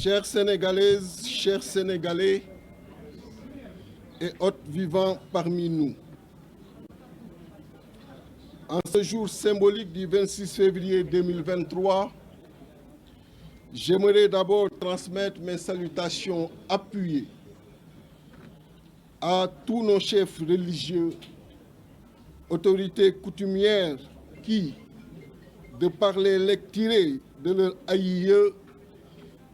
Chères Sénégalaises, chers Sénégalais et hôtes vivants parmi nous, en ce jour symbolique du 26 février 2023, j'aimerais d'abord transmettre mes salutations appuyées à tous nos chefs religieux, autorités coutumières qui, de par les legs tirés de leur AIE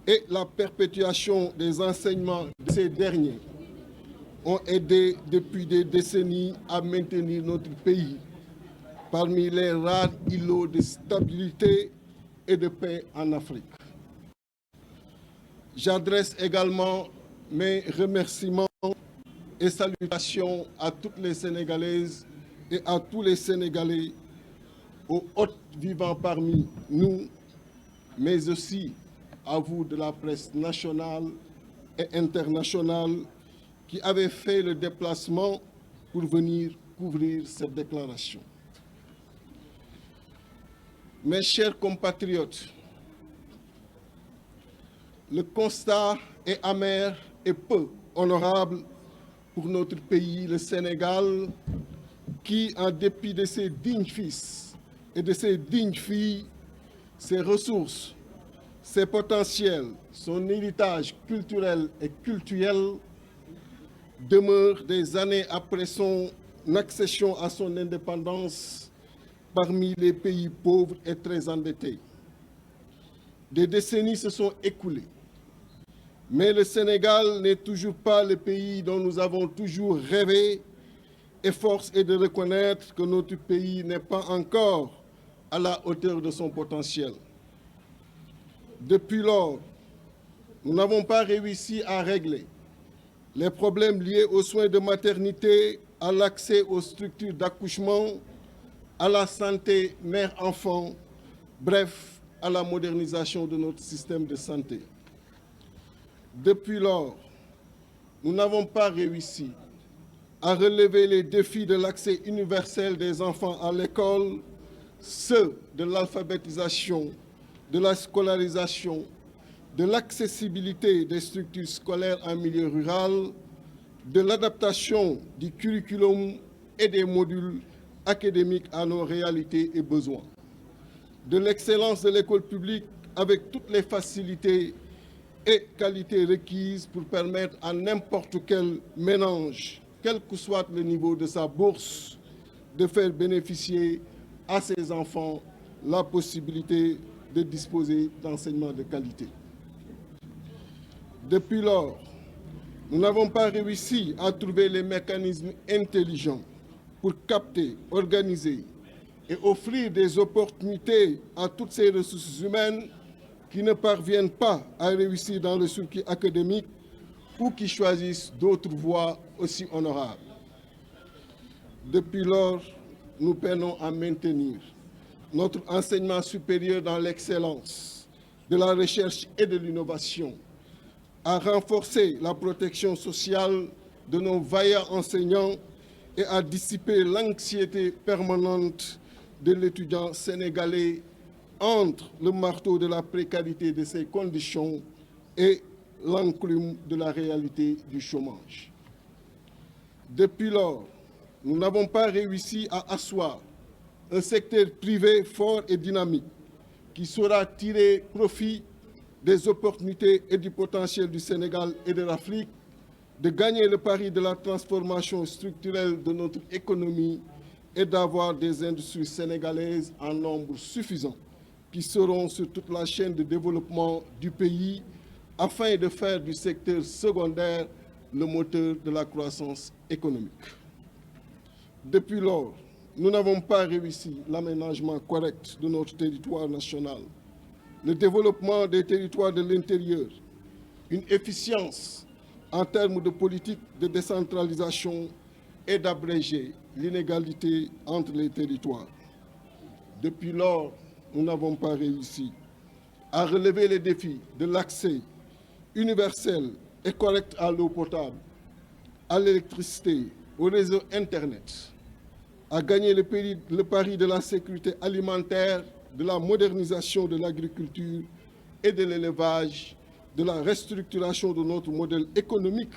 et la perpétuation des enseignements de ces derniers, ont aidé depuis des décennies à maintenir notre pays parmi les rares îlots de stabilité et de paix en Afrique. J'adresse également mes remerciements et salutations à toutes les Sénégalaises et à tous les Sénégalais, aux hôtes vivants parmi nous, mais aussi à vous de la presse nationale et internationale qui avez fait le déplacement pour venir couvrir cette déclaration. Mes chers compatriotes, le constat est amer et peu honorable pour notre pays, le Sénégal, qui, en dépit de ses dignes fils et de ses dignes filles, ses ressources, ses potentiels, son héritage culturel et cultuel, demeure des années après son accession à son indépendance parmi les pays pauvres et très endettés. Des décennies se sont écoulées, mais le Sénégal n'est toujours pas le pays dont nous avons toujours rêvé, et force est de reconnaître que notre pays n'est pas encore à la hauteur de son potentiel. Depuis lors, nous n'avons pas réussi à régler les problèmes liés aux soins de maternité, à l'accès aux structures d'accouchement, à la santé mère-enfant, bref, à la modernisation de notre système de santé. Depuis lors, nous n'avons pas réussi à relever les défis de l'accès universel des enfants à l'école, ceux de l'alphabétisation, de la scolarisation, de l'accessibilité des structures scolaires en milieu rural, de l'adaptation du curriculum et des modules académiques à nos réalités et besoins, de l'excellence de l'école publique avec toutes les facilités et qualités requises pour permettre à n'importe quel ménage, quel que soit le niveau de sa bourse, de faire bénéficier à ses enfants la possibilité de disposer d'enseignements de qualité. Depuis lors, nous n'avons pas réussi à trouver les mécanismes intelligents pour capter, organiser et offrir des opportunités à toutes ces ressources humaines qui ne parviennent pas à réussir dans le circuit académique ou qui choisissent d'autres voies aussi honorables. Depuis lors, nous peinons à maintenir notre enseignement supérieur dans l'excellence de la recherche et de l'innovation, à renforcer la protection sociale de nos vaillants enseignants et à dissiper l'anxiété permanente de l'étudiant sénégalais entre le marteau de la précarité de ses conditions et l'enclume de la réalité du chômage. Depuis lors, nous n'avons pas réussi à asseoir un secteur privé fort et dynamique qui saura tirer profit des opportunités et du potentiel du Sénégal et de l'Afrique, de gagner le pari de la transformation structurelle de notre économie et d'avoir des industries sénégalaises en nombre suffisant qui seront sur toute la chaîne de développement du pays afin de faire du secteur secondaire le moteur de la croissance économique. Depuis lors, nous n'avons pas réussi l'aménagement correct de notre territoire national, le développement des territoires de l'intérieur, une efficience en termes de politique de décentralisation et d'abréger l'inégalité entre les territoires. Depuis lors, nous n'avons pas réussi à relever les défis de l'accès universel et correct à l'eau potable, à l'électricité, au réseau Internet, à gagner le pari de la sécurité alimentaire, de la modernisation de l'agriculture et de l'élevage, de la restructuration de notre modèle économique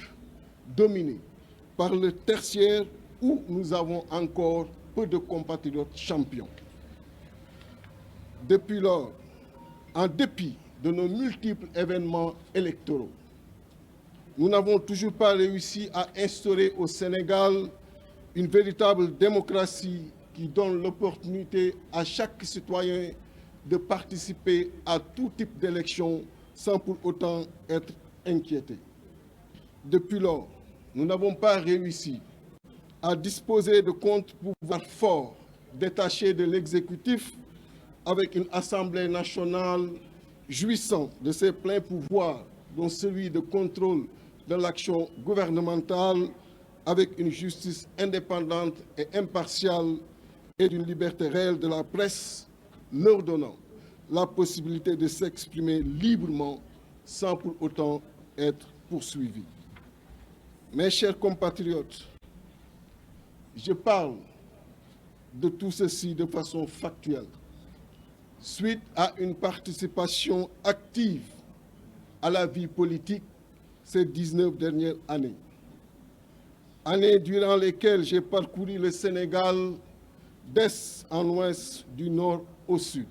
dominé par le tertiaire où nous avons encore peu de compatriotes champions. Depuis lors, en dépit de nos multiples événements électoraux, nous n'avons toujours pas réussi à instaurer au Sénégal une véritable démocratie qui donne l'opportunité à chaque citoyen de participer à tout type d'élection sans pour autant être inquiété. Depuis lors, nous n'avons pas réussi à disposer de contre-pouvoirs forts détachés de l'exécutif avec une Assemblée nationale jouissant de ses pleins pouvoirs, dont celui de contrôle de l'action gouvernementale, avec une justice indépendante et impartiale et d'une liberté réelle de la presse, leur donnant la possibilité de s'exprimer librement sans pour autant être poursuivis. Mes chers compatriotes, je parle de tout ceci de façon factuelle, suite à une participation active à la vie politique ces 19 dernières années. Années durant lesquelles j'ai parcouru le Sénégal d'est en ouest, du nord au sud.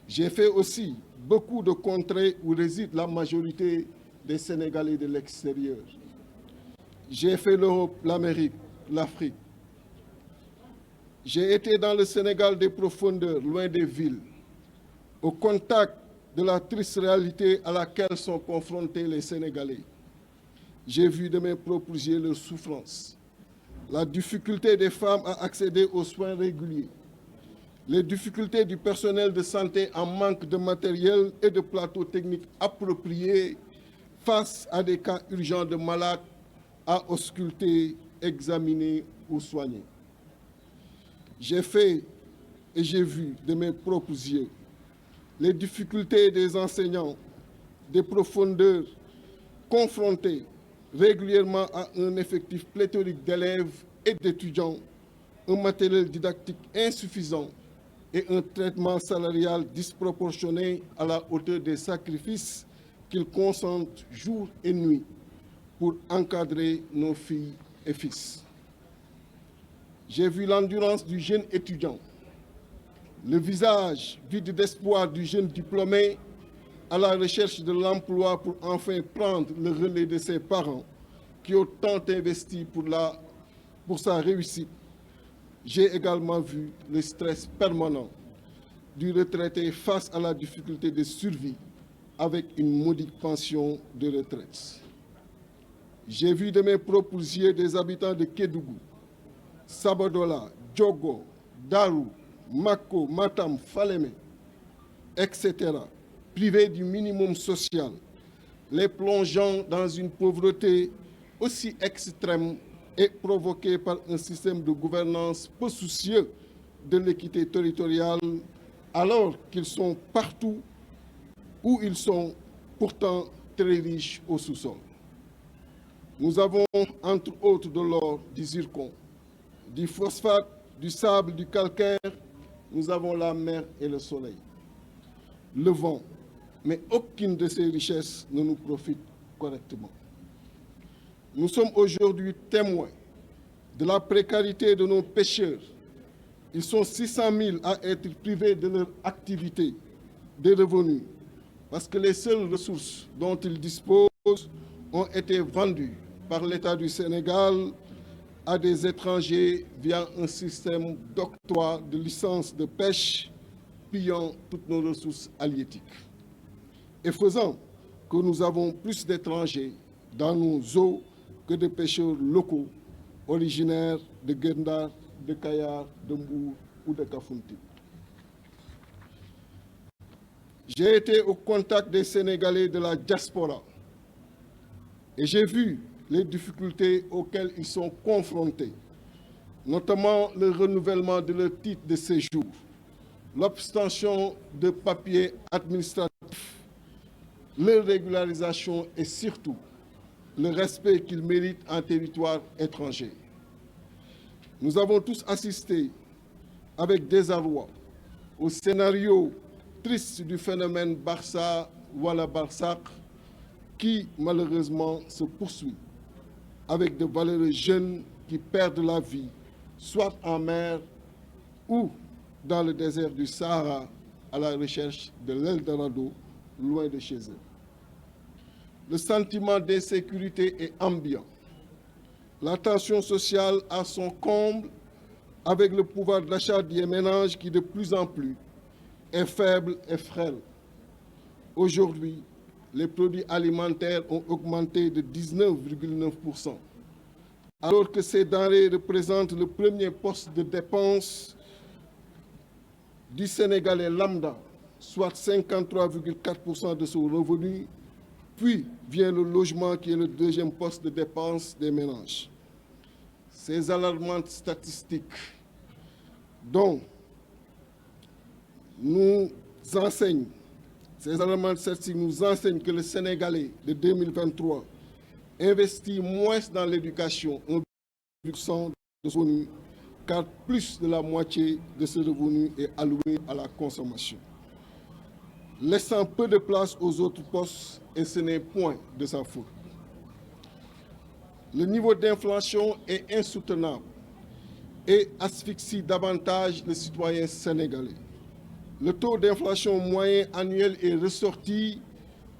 J'ai fait aussi beaucoup de contrées où réside la majorité des Sénégalais de l'extérieur. J'ai fait l'Europe, l'Amérique, l'Afrique. J'ai été dans le Sénégal des profondeurs, loin des villes, au contact de la triste réalité à laquelle sont confrontés les Sénégalais. J'ai vu de mes propres yeux leurs souffrances, la difficulté des femmes à accéder aux soins réguliers, les difficultés du personnel de santé en manque de matériel et de plateaux techniques appropriés face à des cas urgents de malades à ausculter, examiner ou soigner. J'ai fait et j'ai vu de mes propres yeux les difficultés des enseignants, des profondeurs confrontés régulièrement à un effectif pléthorique d'élèves et d'étudiants, un matériel didactique insuffisant et un traitement salarial disproportionné à la hauteur des sacrifices qu'ils consentent jour et nuit pour encadrer nos filles et fils. J'ai vu l'endurance du jeune étudiant, le visage vide d'espoir du jeune diplômé à la recherche de l'emploi pour enfin prendre le relais de ses parents qui ont tant investi pour sa réussite. J'ai également vu le stress permanent du retraité face à la difficulté de survie avec une modique pension de retraite. J'ai vu de mes propres yeux des habitants de Kédougou, Sabadola, Diogo, Darou, Mako, Matam, Falémé, etc., privés du minimum social, les plongeant dans une pauvreté aussi extrême et provoquée par un système de gouvernance peu soucieux de l'équité territoriale, alors qu'ils sont partout où ils sont pourtant très riches au sous-sol. Nous avons, entre autres, de l'or, du zircon, du phosphate, du sable, du calcaire. Nous avons la mer et le soleil, le vent, mais aucune de ces richesses ne nous profite correctement. Nous sommes aujourd'hui témoins de la précarité de nos pêcheurs. Ils sont 600 000 à être privés de leur activité, des revenus, parce que les seules ressources dont ils disposent ont été vendues par l'État du Sénégal à des étrangers via un système d'octroi de licences de pêche, pillant toutes nos ressources halieutiques et faisant que nous avons plus d'étrangers dans nos eaux que de pêcheurs locaux originaires de Guet-Ndar, de Kayar, de Mbour ou de Kafountine. J'ai été au contact des Sénégalais de la diaspora et j'ai vu les difficultés auxquelles ils sont confrontés, notamment le renouvellement de leur titre de séjour, l'obtention de papiers administratifs, leur régularisation et surtout le respect qu'ils méritent en territoire étranger. Nous avons tous assisté avec désarroi au scénario triste du phénomène Barça-Wala-Barsaq qui malheureusement se poursuit avec de valeureux jeunes qui perdent la vie, soit en mer ou dans le désert du Sahara à la recherche de l'Eldorado, loin de chez eux. Le sentiment d'insécurité est ambiant. La tension sociale a son comble avec le pouvoir d'achat des ménages qui de plus en plus est faible et frêle. Aujourd'hui, les produits alimentaires ont augmenté de 19,9%, alors que ces denrées représentent le premier poste de dépense du Sénégalais lambda, soit 53,4% de son revenu, puis vient le logement qui est le deuxième poste de dépense des ménages. Ces alarmantes statistiques dont nous enseignent que le Sénégalais de 2023 investit moins dans l'éducation, 1,1% de son revenu, car plus de la moitié de ce revenu est alloué à la consommation, laissant peu de place aux autres postes, et ce n'est point de sa faute. Le niveau d'inflation est insoutenable et asphyxie davantage les citoyens sénégalais. Le taux d'inflation moyen annuel est ressorti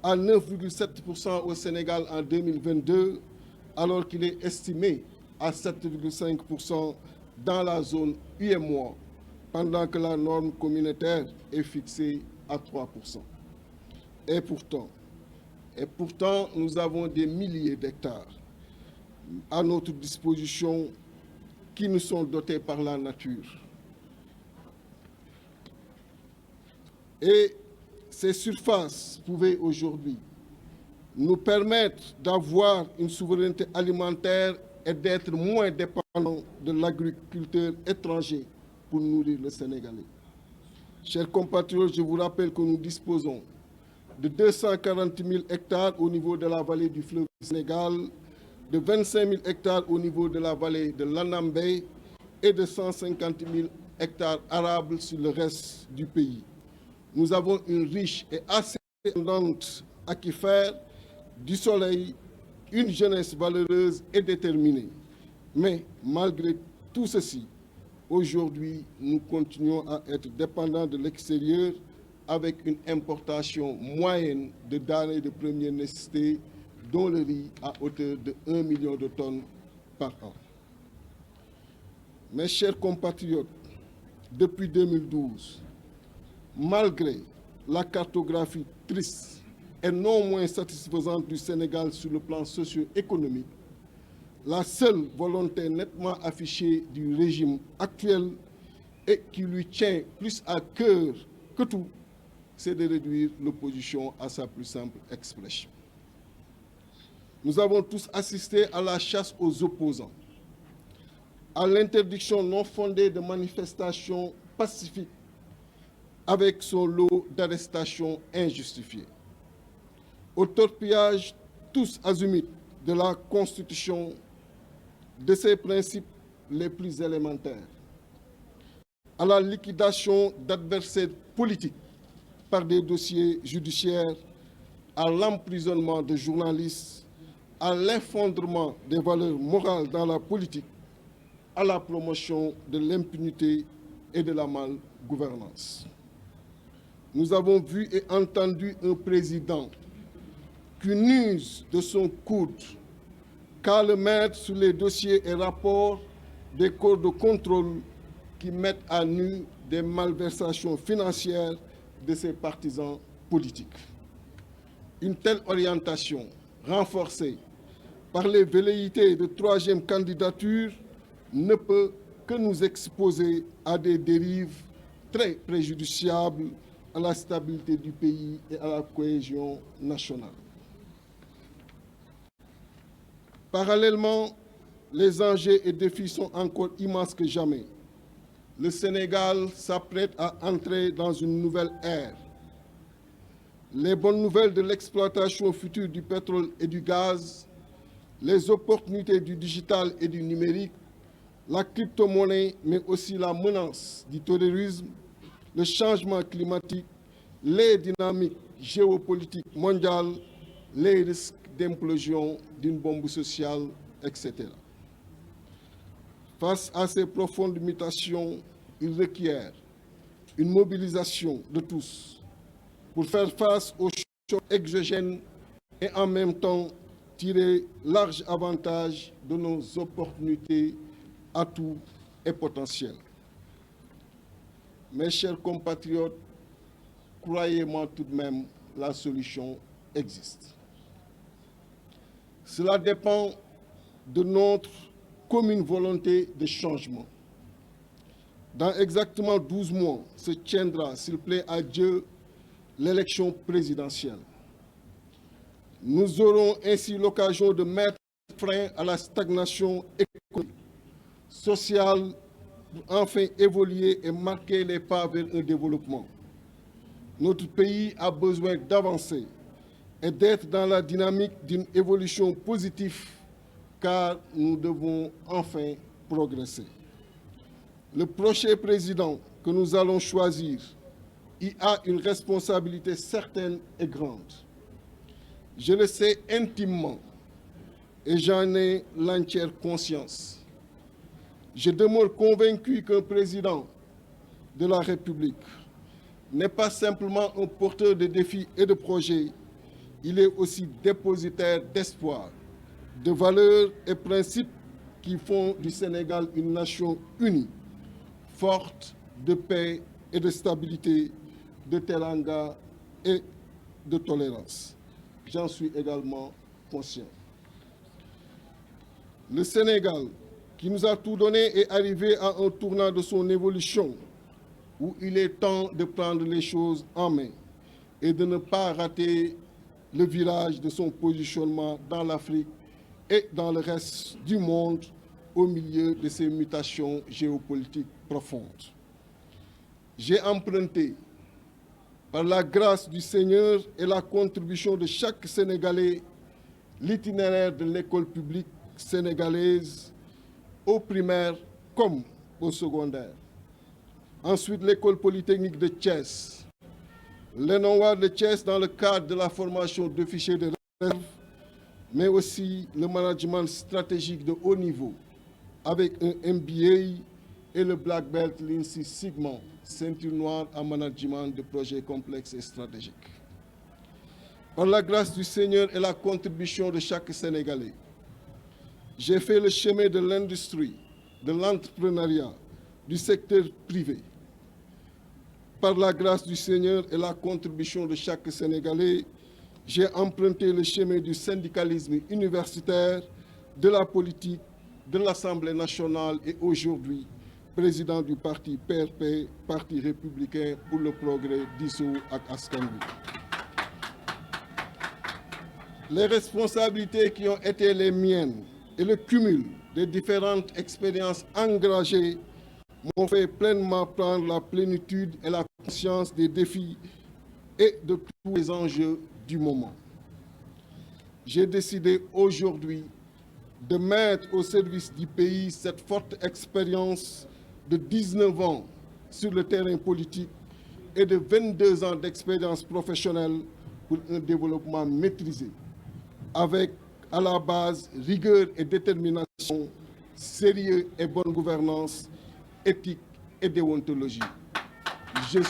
à 9,7% au Sénégal en 2022, alors qu'il est estimé à 7,5% dans la zone UEMOA, pendant que la norme communautaire est fixée à 3%. Et pourtant, nous avons des milliers d'hectares à notre disposition qui nous sont dotés par la nature. Et ces surfaces pouvaient aujourd'hui nous permettre d'avoir une souveraineté alimentaire et d'être moins dépendants de l'agriculteur étranger pour nourrir le Sénégalais. Chers compatriotes, je vous rappelle que nous disposons de 240 000 hectares au niveau de la vallée du fleuve Sénégal, de 25 000 hectares au niveau de la vallée de l'Anambé et de 150 000 hectares arables sur le reste du pays. Nous avons une riche et assez abondante aquifère, du soleil, une jeunesse valeureuse et déterminée. Mais malgré tout ceci, aujourd'hui, nous continuons à être dépendants de l'extérieur avec une importation moyenne de denrées de première nécessité, dont le riz à hauteur de 1 million de tonnes par an. Mes chers compatriotes, depuis 2012, malgré la cartographie triste et non moins satisfaisante du Sénégal sur le plan socio-économique, la seule volonté nettement affichée du régime actuel et qui lui tient plus à cœur que tout, c'est de réduire l'opposition à sa plus simple expression. Nous avons tous assisté à la chasse aux opposants, à l'interdiction non fondée de manifestations pacifiques avec son lot d'arrestations injustifiées, au torpillage tous azimuts de la Constitution, de ses principes les plus élémentaires, à la liquidation d'adversaires politiques par des dossiers judiciaires, à l'emprisonnement de journalistes, à l'effondrement des valeurs morales dans la politique, à la promotion de l'impunité et de la malgouvernance. Nous avons vu et entendu un président qui n'use de son coude qu'à le mettre sur les dossiers et rapports des corps de contrôle qui mettent à nu des malversations financières de ses partisans politiques. Une telle orientation, renforcée par les velléités de troisième candidature, ne peut que nous exposer à des dérives très préjudiciables à la stabilité du pays et à la cohésion nationale. Parallèlement, les enjeux et défis sont encore immenses que jamais. Le Sénégal s'apprête à entrer dans une nouvelle ère. Les bonnes nouvelles de l'exploitation future du pétrole et du gaz, les opportunités du digital et du numérique, la crypto-monnaie, mais aussi la menace du terrorisme, le changement climatique, les dynamiques géopolitiques mondiales les risques d'implosion d'une bombe sociale, etc. Face à ces profondes mutations, il requiert une mobilisation de tous pour faire face aux chocs exogènes et en même temps tirer large avantage de nos opportunités, atouts et potentiels. Mes chers compatriotes, croyez-moi tout de même, la solution existe. Cela dépend de notre commune volonté de changement. Dans exactement 12 mois se tiendra, s'il plaît à Dieu, l'élection présidentielle. Nous aurons ainsi l'occasion de mettre frein à la stagnation économique, sociale, pour enfin évoluer et marquer les pas vers un développement. Notre pays a besoin d'avancer et d'être dans la dynamique d'une évolution positive, car nous devons enfin progresser. Le prochain président que nous allons choisir y a une responsabilité certaine et grande. Je le sais intimement et j'en ai l'entière conscience. Je demeure convaincu qu'un président de la République n'est pas simplement un porteur de défis et de projets, il est aussi dépositaire d'espoir, de valeurs et principes qui font du Sénégal une nation unie, forte de paix et de stabilité, de teranga et de tolérance. J'en suis également conscient. Le Sénégal, qui nous a tout donné, est arrivé à un tournant de son évolution où il est temps de prendre les choses en main et de ne pas rater le virage de son positionnement dans l'Afrique et dans le reste du monde au milieu de ces mutations géopolitiques profondes. J'ai emprunté, par la grâce du Seigneur et la contribution de chaque Sénégalais, l'itinéraire de l'école publique sénégalaise, au primaire comme au secondaire. Ensuite, l'école polytechnique de Thiès, l'ENOA de Thiès dans le cadre de la formation d'officiers de réserve, mais aussi le management stratégique de haut niveau avec un MBA et le Black Belt Lean Six Sigma, ceinture noire en management de projets complexes et stratégiques. Par la grâce du Seigneur et la contribution de chaque Sénégalais, j'ai fait le chemin de l'industrie, de l'entrepreneuriat, du secteur privé. Par la grâce du Seigneur et la contribution de chaque Sénégalais, j'ai emprunté le chemin du syndicalisme universitaire, de la politique, de l'Assemblée nationale et aujourd'hui, président du parti PRP, Parti républicain pour le progrès dissous ak askan wi. Les responsabilités qui ont été les miennes et le cumul des différentes expériences engagées m'ont fait pleinement prendre la plénitude et la conscience des défis et de tous les enjeux du moment. J'ai décidé aujourd'hui de mettre au service du pays cette forte expérience de 19 ans sur le terrain politique et de 22 ans d'expérience professionnelle pour un développement maîtrisé, avec à la base rigueur et détermination, sérieux et bonne gouvernance, éthique et déontologie. Je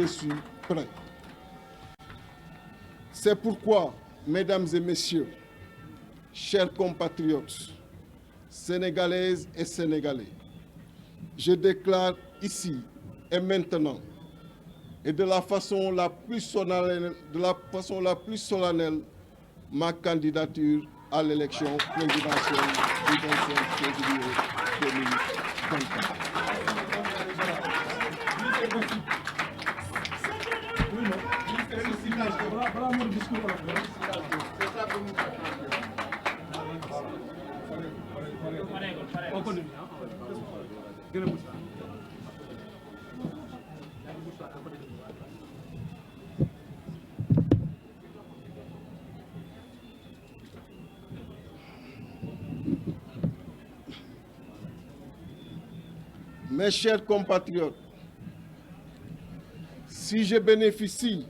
suis prêt. C'est pourquoi, mesdames et messieurs, chers compatriotes, sénégalaises et sénégalais, je déclare ici et maintenant, et de la façon la plus solennelle, ma candidature à l'élection présidentielle du 25 février 2024. Mes chers compatriotes, si je bénéficie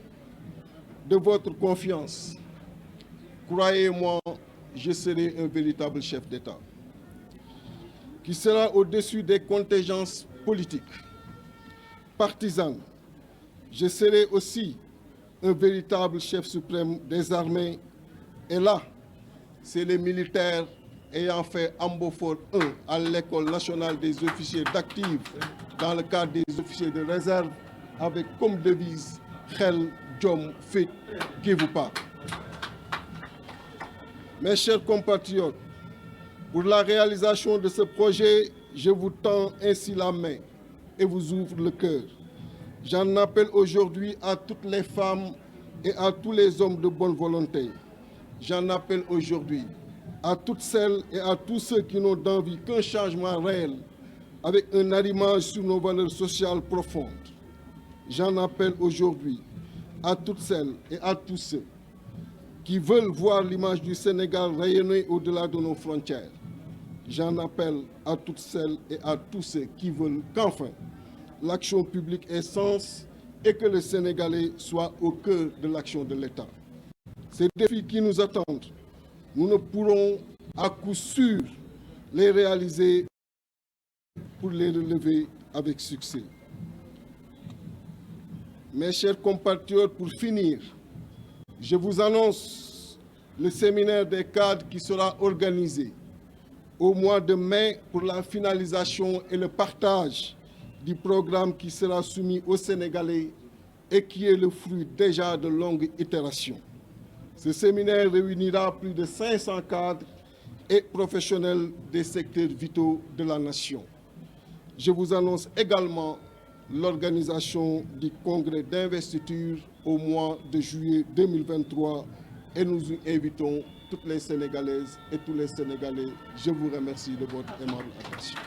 de votre confiance, croyez-moi, je serai un véritable chef d'État qui sera au-dessus des contingences politiques, partisanes. Je serai aussi un véritable chef suprême des armées. Et là, c'est les militaires ayant fait Ambofor 1 à l'École nationale des officiers d'active dans le cadre des officiers de réserve avec comme devise Xel, Jom, Fit, qui vous parle. Mes chers compatriotes, pour la réalisation de ce projet, je vous tends ainsi la main et vous ouvre le cœur. J'en appelle aujourd'hui à toutes les femmes et à tous les hommes de bonne volonté. J'en appelle aujourd'hui à toutes celles et à tous ceux qui n'ont d'envie qu'un changement réel avec un arrimage sur nos valeurs sociales profondes. J'en appelle aujourd'hui à toutes celles et à tous ceux qui veulent voir l'image du Sénégal rayonner au-delà de nos frontières. J'en appelle à toutes celles et à tous ceux qui veulent qu'enfin l'action publique ait sens et que le Sénégalais soit au cœur de l'action de l'État. Ces défis qui nous attendent, nous ne pourrons à coup sûr les réaliser pour les relever avec succès. Mes chers compatriotes, pour finir, je vous annonce le séminaire des cadres qui sera organisé au mois de mai pour la finalisation et le partage du programme qui sera soumis aux Sénégalais et qui est le fruit déjà de longues itérations. Ce séminaire réunira plus de 500 cadres et professionnels des secteurs vitaux de la nation. Je vous annonce également l'organisation du congrès d'investiture au mois de juillet 2023 et nous y invitons toutes les Sénégalaises et tous les Sénégalais. Je vous remercie de votre aimable attention.